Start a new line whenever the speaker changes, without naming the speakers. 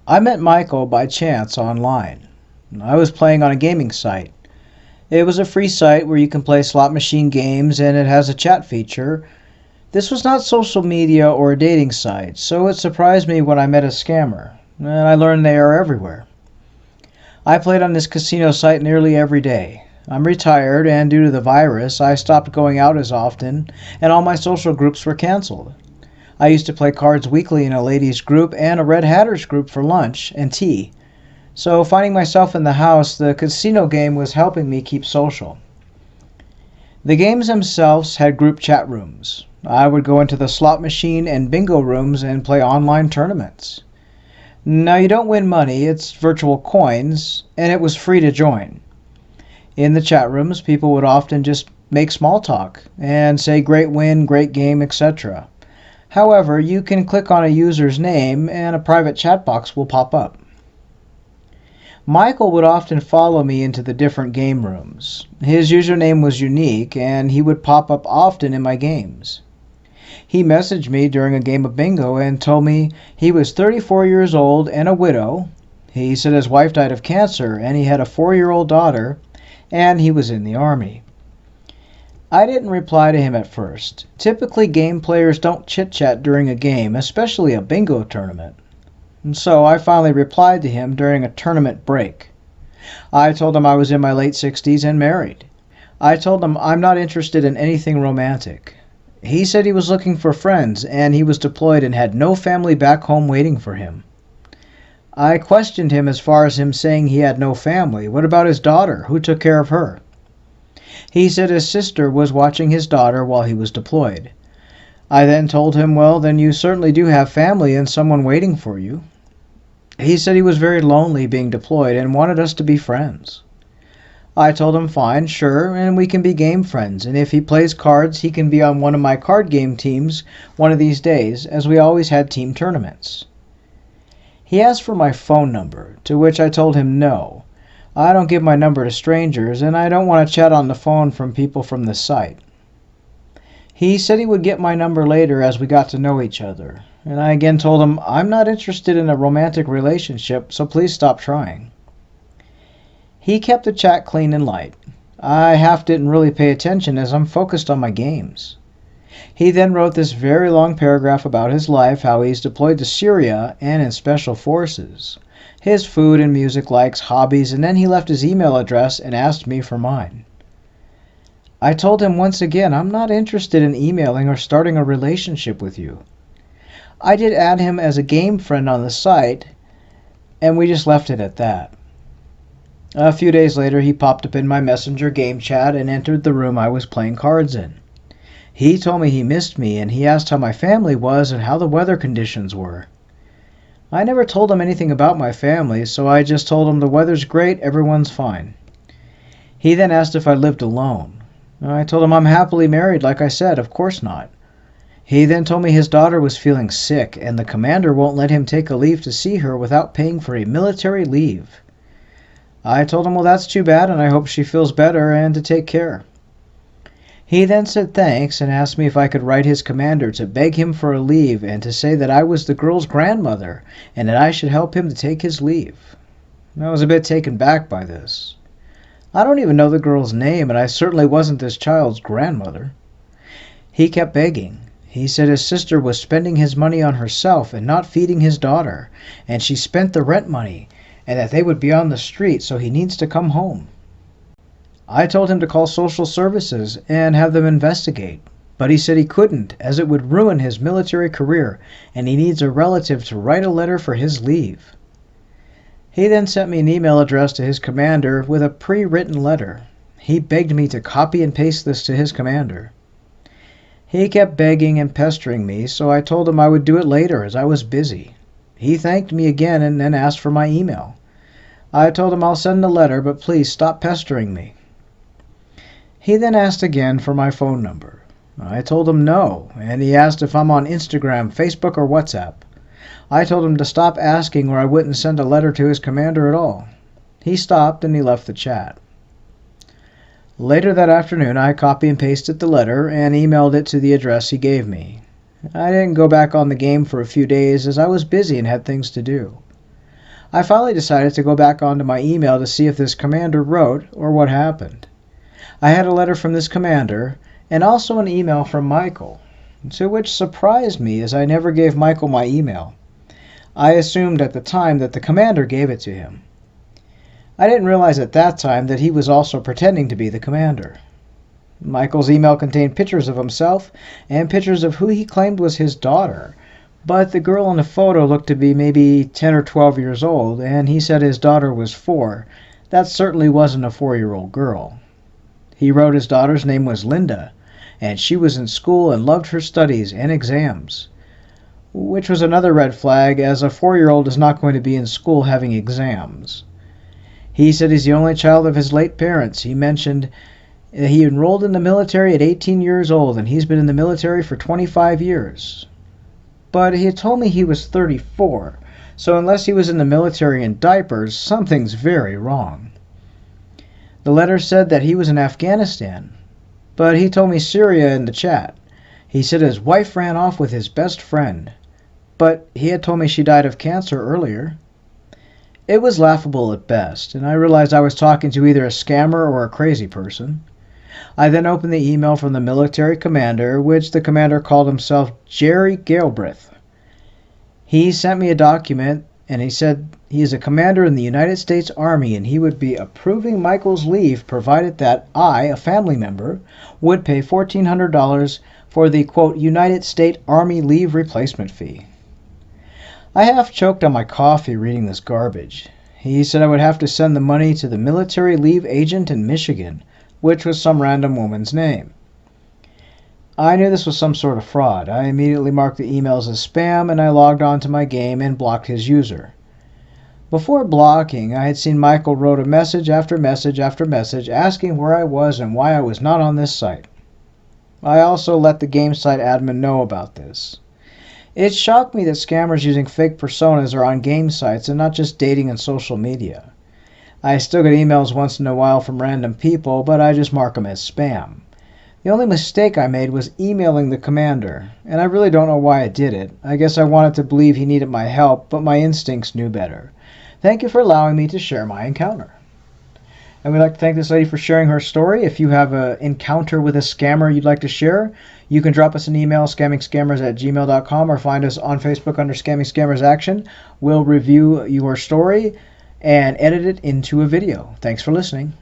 I met Michael by chance online. I was playing on a gaming site. It was a free site where you can play slot machine games and it has a chat feature. This was not social media or a dating site, so it surprised me when I met a scammer, and I learned they are everywhere. I played on this casino site nearly every day. I'm retired, and due to the virus, I stopped going out as often, and all my social groups were canceled. I used to play cards weekly in a ladies' group and a Red Hatters group for lunch and tea. So finding myself in the house, the casino game was helping me keep social. The games themselves had group chat rooms. I would go into the slot machine and bingo rooms and play online tournaments. Now you don't win money, it's virtual coins, and it was free to join. In the chat rooms, people would often just make small talk and say great win, great game, etc. However, you can click on a user's name and a private chat box will pop up. Michael would often follow me into the different game rooms. His username was unique and he would pop up often in my games. He messaged me during a game of bingo and told me he was 34 years old and a widow. He said his wife died of cancer and he had a 4-year-old daughter and he was in the army. I didn't reply to him at first. Typically, game players don't chit-chat during a game, especially a bingo tournament. And so I finally replied to him during a tournament break. I told him I was in my late 60s and married. I told him I'm not interested in anything romantic. He said he was looking for friends and he was deployed and had no family back home waiting for him. I questioned him as far as him saying he had no family. What about his daughter? Who took care of her? He said his sister was watching his daughter while he was deployed. I then told him, well, then you certainly do have family and someone waiting for you. He said he was very lonely being deployed and wanted us to be friends. I told him, fine, sure, and we can be game friends, and if he plays cards, he can be on one of my card game teams one of these days, as we always had team tournaments. He asked for my phone number, to which I told him no. I don't give my number to strangers, and I don't want to chat on the phone from people from this site. He said he would get my number later as we got to know each other, and I again told him I'm not interested in a romantic relationship, so please stop trying. He kept the chat clean and light. I half didn't really pay attention as I'm focused on my games. He then wrote this very long paragraph about his life, how he's deployed to Syria and in special forces, his food and music likes, hobbies, and then he left his email address and asked me for mine. I told him once again I'm not interested in emailing or starting a relationship with you. I did add him as a game friend on the site, and we just left it at that. A few days later, he popped up in my messenger game chat and entered the room I was playing cards in. He told me he missed me, and he asked how my family was and how the weather conditions were. I never told him anything about my family, so I just told him the weather's great, everyone's fine. He then asked if I lived alone. I told him I'm happily married, like I said, of course not. He then told me his daughter was feeling sick, and the commander won't let him take a leave to see her without paying for a military leave. I told him, well, that's too bad, and I hope she feels better and to take care. He then said thanks and asked me if I could write his commander to beg him for a leave and to say that I was the girl's grandmother and that I should help him to take his leave. I was a bit taken back by this. I don't even know the girl's name, and I certainly wasn't this child's grandmother. He kept begging. He said his sister was spending his money on herself and not feeding his daughter, and she spent the rent money, and that they would be on the street, so he needs to come home. I told him to call social services and have them investigate, but he said he couldn't, as it would ruin his military career, and he needs a relative to write a letter for his leave. He then sent me an email address to his commander with a pre-written letter. He begged me to copy and paste this to his commander. He kept begging and pestering me, so I told him I would do it later as I was busy. He thanked me again and then asked for my email. I told him I'll send a letter, but please stop pestering me. He then asked again for my phone number. I told him no, and he asked if I'm on Instagram, Facebook, or WhatsApp. I told him to stop asking or I wouldn't send a letter to his commander at all. He stopped and he left the chat. Later that afternoon, I copy and pasted the letter and emailed it to the address he gave me. I didn't go back on the game for a few days as I was busy and had things to do. I finally decided to go back onto my email to see if this commander wrote or what happened. I had a letter from this commander and also an email from Michael, to which surprised me as I never gave Michael my email. I assumed at the time that the commander gave it to him. I didn't realize at that time that he was also pretending to be the commander. Michael's email contained pictures of himself and pictures of who he claimed was his daughter, but the girl in the photo looked to be maybe 10 or 12 years old, and he said his daughter was 4. That certainly wasn't a 4-year-old girl. He wrote his daughter's name was Linda, and she was in school and loved her studies and exams, which was another red flag, as a 4-year-old is not going to be in school having exams. He said he's the only child of his late parents. He mentioned he enrolled in the military at 18 years old, and he's been in the military for 25 years. But he had told me he was 34, so unless he was in the military in diapers, something's very wrong. The letter said that he was in Afghanistan, but he told me Syria in the chat. He said his wife ran off with his best friend, but he had told me she died of cancer earlier. It was laughable at best, and I realized I was talking to either a scammer or a crazy person. I then opened the email from the military commander, which the commander called himself Jerry Galbraith. He sent me a document, and he said he is a commander in the United States Army, and he would be approving Michael's leave provided that I, a family member, would pay $1,400 for the, quote, United States Army leave replacement fee. I half choked on my coffee reading this garbage. He said I would have to send the money to the military leave agent in Michigan, which was some random woman's name. I knew this was some sort of fraud. I immediately marked the emails as spam, and I logged on to my game and blocked his user. Before blocking, I had seen Michael wrote a message after message after message asking where I was and why I was not on this site. I also let the game site admin know about this. It shocked me that scammers using fake personas are on game sites and not just dating and social media. I still get emails once in a while from random people, but I just mark them as spam. The only mistake I made was emailing the commander, and I really don't know why I did it. I guess I wanted to believe he needed my help, but my instincts knew better. Thank you for allowing me to share my encounter. And we'd like to thank this lady for sharing her story. If you have an encounter with a scammer you'd like to share, you can drop us an email, scammingscammers@gmail.com, or find us on Facebook under Scamming Scammers Action. We'll review your story and edit it into a video. Thanks for listening.